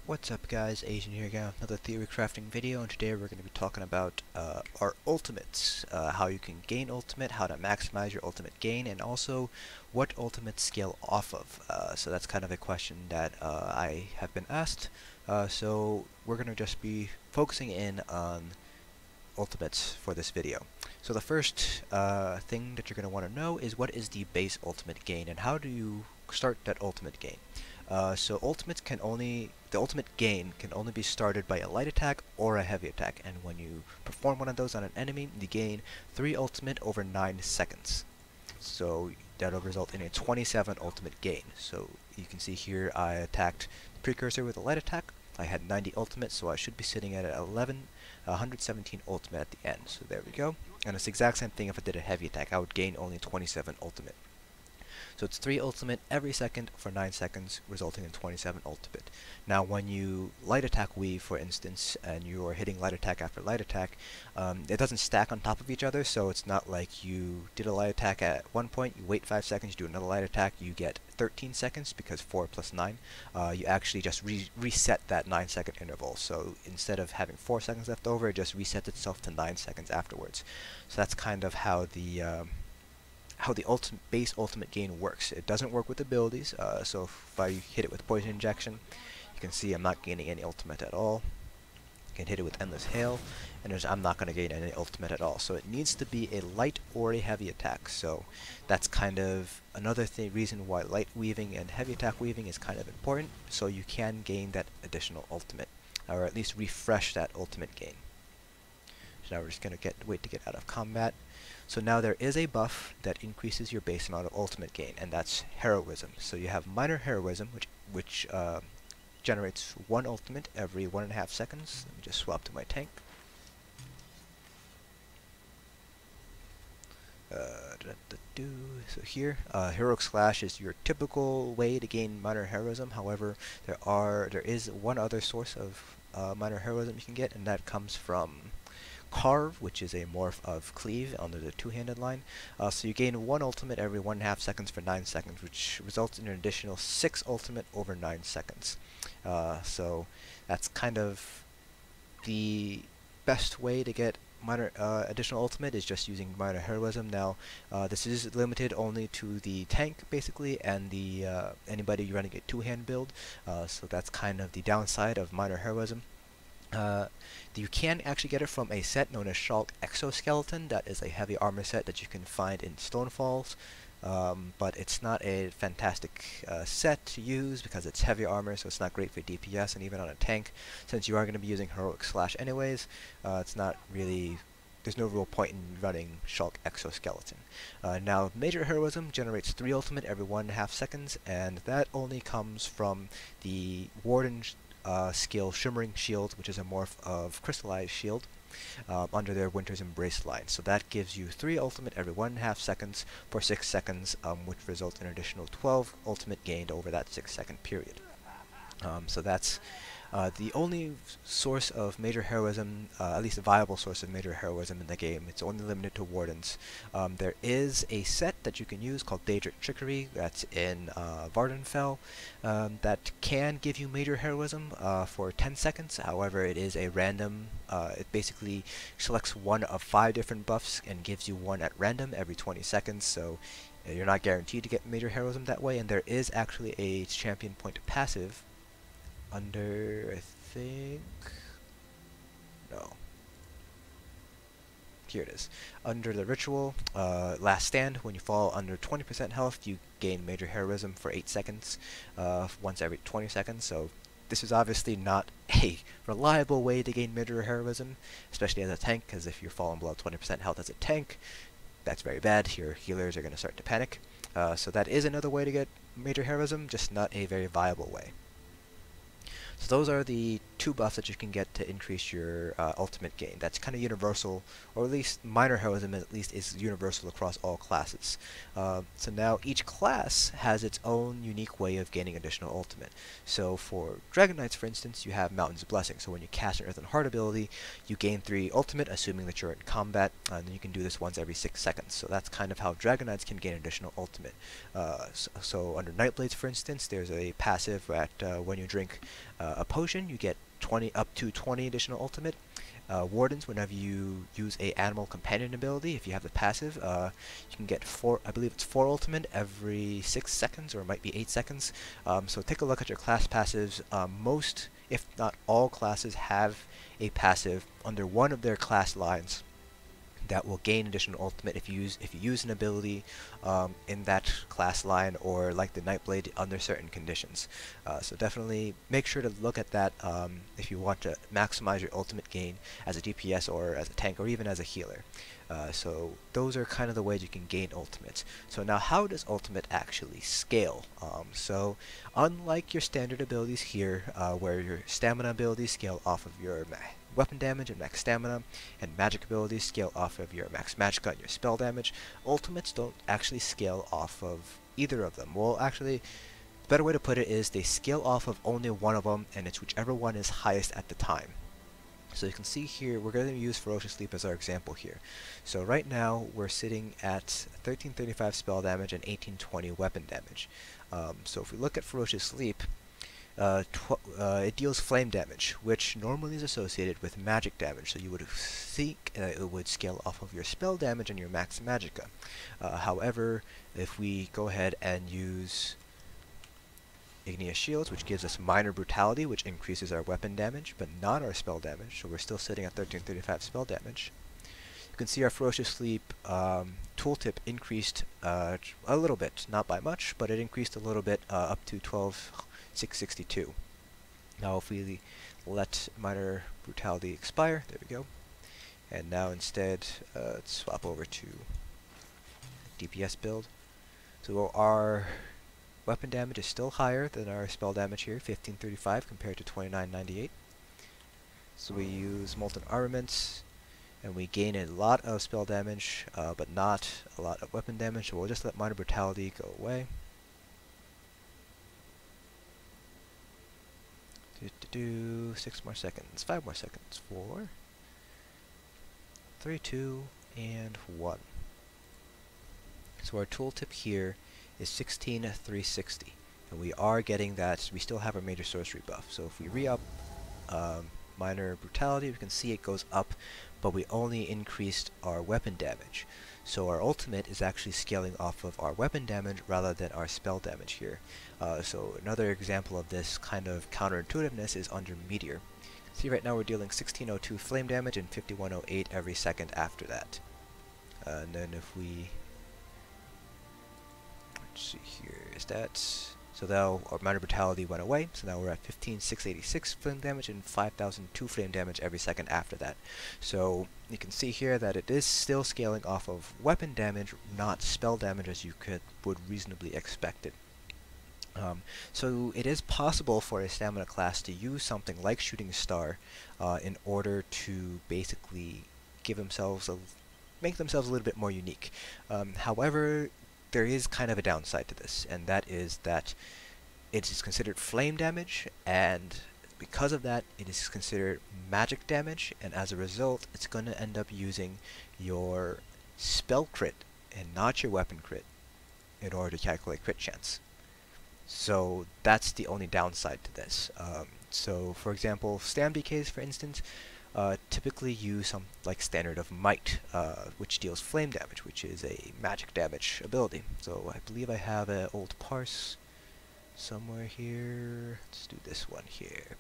What's up guys, Asian here again with another theory crafting video, and today we're going to be talking about our ultimates, how you can gain ultimate, how to maximize your ultimate gain, and also what ultimates scale off of. So that's kind of a question that I have been asked, so we're going to just be focusing in on ultimates for this video. So the first thing that you're going to want to know is what is the base ultimate gain, and how do you start that ultimate gain. So the ultimate gain can only be started by a light attack or a heavy attack, and when you perform one of those on an enemy, you gain 3 ultimate over 9 seconds. So that'll result in a 27 ultimate gain. So you can see here I attacked the precursor with a light attack. I had 90 ultimate, so I should be sitting at 117 ultimate at the end. So there we go. And it's the exact same thing if I did a heavy attack. I would gain only 27 ultimate. So it's 3 ultimate every second for 9 seconds, resulting in 27 ultimate. Now when you light attack weave, for instance, and you are hitting light attack after light attack, it doesn't stack on top of each other, so it's not like you did a light attack at one point, you wait 5 seconds, you do another light attack, you get 13 seconds, because 4 plus 9. You actually just reset that 9 second interval, so instead of having 4 seconds left over, it just resets itself to 9 seconds afterwards. So that's kind of how the base ultimate gain works. It doesn't work with abilities, so if I hit it with poison injection, you can see I'm not gaining any ultimate at all. I can hit it with endless hail, and I'm not going to gain any ultimate at all. So it needs to be a light or a heavy attack. So that's kind of another reason why light weaving and heavy attack weaving is kind of important, so you can gain that additional ultimate, or at least refresh that ultimate gain. So now we're just going to wait to get out of combat. So now there is a buff that increases your base amount of ultimate gain, and that's heroism. So you have minor heroism, which generates 1 ultimate every 1.5 seconds. Let me just swap to my tank. So here, heroic slash is your typical way to gain minor heroism. However, there is one other source of minor heroism you can get, and that comes from Carve, which is a morph of Cleave under the two-handed line. So you gain 1 ultimate every 1.5 seconds for 9 seconds, which results in an additional 6 ultimate over 9 seconds. So that's kind of the best way to get minor additional ultimate, is just using minor heroism. Now this is limited only to the tank basically, and the anybody running a two-hand build. So that's kind of the downside of minor heroism. You can actually get it from a set known as Shulk Exoskeleton. That is a heavy armor set that you can find in Stonefalls, but it's not a fantastic set to use because it's heavy armor, so it's not great for DPS, and even on a tank, since you are going to be using heroic slash anyways, it's not really, there's no real point in running Shulk Exoskeleton. Now major heroism generates 3 ultimate every 1.5 seconds, and that only comes from the Warden skill Shimmering Shield, which is a morph of Crystallized Shield, under their Winter's Embrace line. So that gives you 3 ultimate every 1.5 seconds for 6 seconds, which results in an additional 12 ultimate gained over that 6-second period. So that's the only source of major heroism, at least a viable source of major heroism in the game. It's only limited to Wardens. There is a set that you can use called Daedric Trickery that's in Vardenfell that can give you major heroism for 10 seconds. However, it is a random, it basically selects one of 5 different buffs and gives you one at random every 20 seconds, so you're not guaranteed to get major heroism that way. And there is actually a champion point passive under, I think, no, here it is, under the ritual, Last Stand. When you fall under 20% health, you gain major heroism for 8 seconds, once every 20 seconds, so this is obviously not a reliable way to gain major heroism, especially as a tank, because if you're falling below 20% health as a tank, that's very bad. Your healers are going to start to panic. So that is another way to get major heroism, just not a very viable way. So those are the two buffs that you can get to increase your ultimate gain. That's kind of universal, or at least minor heroism at least is universal across all classes. So now each class has its own unique way of gaining additional ultimate. So for Dragon Knights, for instance, you have Mountains of Blessing. So when you cast an Earth and Heart ability, you gain 3 ultimate, assuming that you're in combat, and you can do this once every 6 seconds. So that's kind of how Dragon Knights can gain additional ultimate. So under Nightblades, for instance, there's a passive that when you drink a potion, you get up to 20 additional ultimate. Wardens, whenever you use a animal companion ability, if you have the passive, you can get 4, I believe it's 4 ultimate every 6 seconds, or it might be 8 seconds. So take a look at your class passives. Most, if not all classes have a passive under one of their class lines that will gain additional ultimate if you use an ability in that class line, or like the Nightblade under certain conditions. So definitely make sure to look at that if you want to maximize your ultimate gain as a DPS or as a tank or even as a healer. So those are kind of the ways you can gain ultimates. So now how does ultimate actually scale? So unlike your standard abilities here, where your stamina abilities scale off of your weapon damage and max stamina, and magic abilities scale off of your max magicka and your spell damage, ultimates don't actually scale off of either of them. Well, actually, the better way to put it is they scale off of only one of them, and it's whichever one is highest at the time. So you can see here, we're going to use Ferocious Sleep as our example here. So right now, we're sitting at 1335 spell damage and 1820 weapon damage. So if we look at Ferocious Sleep, it deals flame damage, which normally is associated with magic damage, so you would think it would scale off of your spell damage and your max magicka. However, if we go ahead and use Igneous Shields, which gives us minor brutality, which increases our weapon damage, but not our spell damage, so we're still sitting at 1335 spell damage. You can see our Ferocious Sleep tooltip increased a little bit, not by much, but it increased a little bit up to 12,662. Now if we let minor brutality expire, there we go, and now instead let's swap over to DPS build. So our weapon damage is still higher than our spell damage here, 1535 compared to 2998. So we use Molten Armaments, and we gain a lot of spell damage, but not a lot of weapon damage, so we'll just let minor brutality go away. 6 more seconds, 5 more seconds, 4, 3, 2, and 1. So our tooltip here is 16,360, and we are getting that. We still have our major sorcery buff, so if we re-up minor brutality, we can see it goes up, but we only increased our weapon damage. So our ultimate is actually scaling off of our weapon damage rather than our spell damage here. So another example of this kind of counterintuitiveness is under Meteor. See, right now we're dealing 1602 flame damage and 5108 every second after that. And then if we, let's see here, is that, so now our minor brutality went away, so now we're at 15,686 flame damage and 5,002 flame damage every second after that. So you can see here that it is still scaling off of weapon damage, not spell damage as you would reasonably expect it. So it is possible for a stamina class to use something like Shooting Star in order to basically give themselves make themselves a little bit more unique. However, there is kind of a downside to this, and that is that it is considered flame damage, and because of that it is considered magic damage, and as a result it's going to end up using your spell crit and not your weapon crit in order to calculate crit chance. So that's the only downside to this. So for example, Stam DKs, for instance, typically use some like Standard of Might, which deals flame damage, which is a magic damage ability. So I believe I have an old parse somewhere here. Let's do this one here.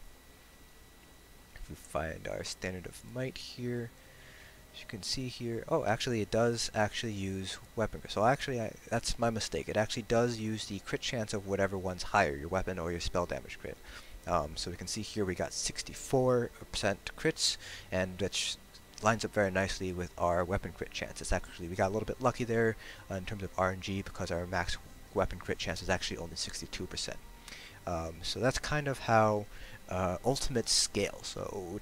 If we find our Standard of Might here, as you can see here, oh, actually it does actually use weapon crit. So actually, that's my mistake. It actually does use the crit chance of whatever one's higher, your weapon or your spell damage crit. So we can see here we got 64% crits, and that lines up very nicely with our weapon crit chance. It's actually, we got a little bit lucky there in terms of RNG, because our max weapon crit chance is actually only 62%. So that's kind of how ultimate scale. So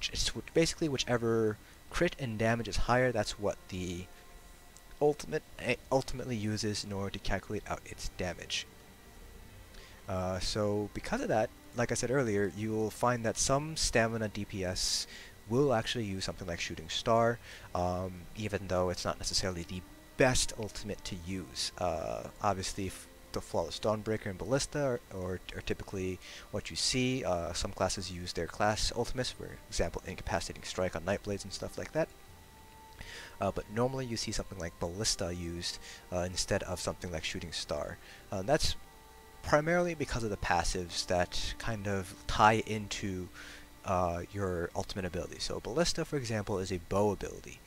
basically whichever crit and damage is higher, that's what the ultimately uses in order to calculate out its damage. So because of that, like I said earlier, you will find that some stamina DPS will actually use something like Shooting Star, even though it's not necessarily the best ultimate to use. Obviously, the Flawless Dawnbreaker and Ballista are typically what you see. Some classes use their class ultimates, for example, Incapacitating Strike on Nightblades and stuff like that. But normally you see something like Ballista used instead of something like Shooting Star. That's primarily because of the passives that kind of tie into your ultimate ability. So Ballista, for example, is a bow ability,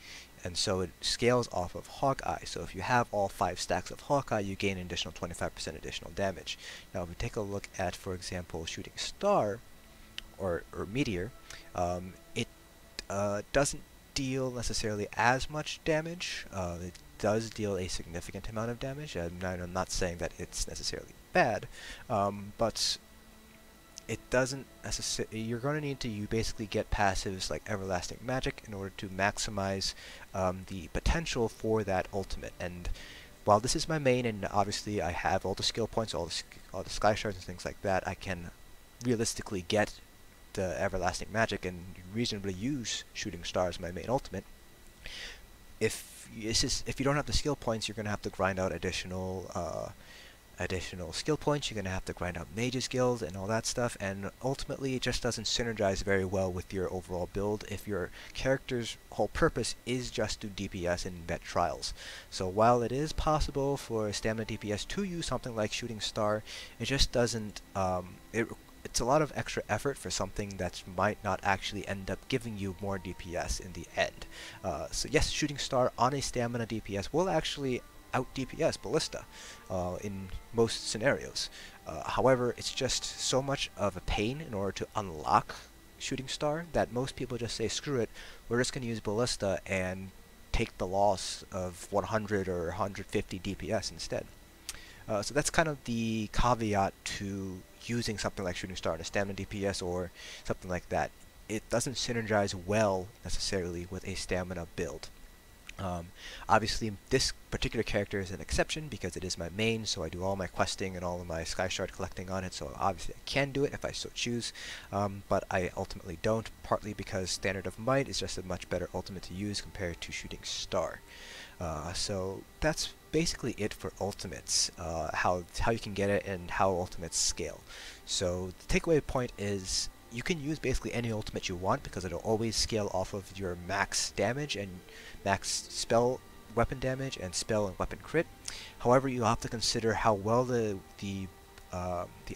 and so it scales off of Hawkeye. So if you have all 5 stacks of Hawkeye, you gain an additional 25% additional damage. Now if we take a look at, for example, Shooting Star or Meteor, it doesn't deal necessarily as much damage. It does deal a significant amount of damage. I'm not saying that it's necessarily bad, but it doesn't necessarily. You're going to need to basically get passives like Everlasting Magic in order to maximize the potential for that ultimate. And while this is my main, and obviously I have all the skill points, all the sky shards and things like that, I can realistically get the Everlasting Magic and reasonably use Shooting Star as my main ultimate. If you don't have the skill points, you're going to have to grind out additional skill points. You're going to have to grind out mage's guilds and all that stuff, and ultimately it just doesn't synergize very well with your overall build if your character's whole purpose is just to DPS in vet trials. So while it is possible for stamina DPS to use something like Shooting Star, it just doesn't it's a lot of extra effort for something that might not actually end up giving you more DPS in the end. So yes, Shooting Star on a stamina DPS will actually out DPS Ballista in most scenarios. However, it's just so much of a pain in order to unlock Shooting Star that most people just say, screw it, we're just going to use Ballista and take the loss of 100 or 150 DPS instead. So that's kind of the caveat to using something like Shooting Star in a stamina DPS or something like that. It doesn't synergize well necessarily with a stamina build. Obviously this particular character is an exception because it is my main, so I do all my questing and all of my sky shard collecting on it, so obviously I can do it if I so choose, but I ultimately don't, partly because Standard of Might is just a much better ultimate to use compared to Shooting Star. So that's basically it for ultimates, how you can get it and how ultimates scale. So the takeaway point is you can use basically any ultimate you want because it'll always scale off of your max damage and max spell weapon damage and spell and weapon crit. However, you have to consider how well the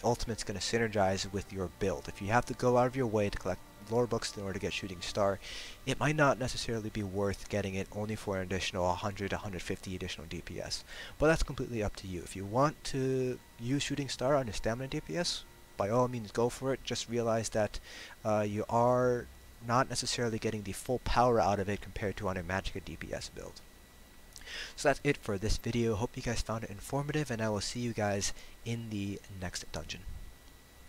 ultimate's going to synergize with your build. If you have to go out of your way to collect lore books in order to get Shooting Star, it might not necessarily be worth getting it only for an additional 100 150 additional DPS. But that's completely up to you. If you want to use Shooting Star on your stamina DPS, by all means go for it. Just realize that you are not necessarily getting the full power out of it compared to on a Magicka DPS build. So that's it for this video. Hope you guys found it informative, and I will see you guys in the next dungeon.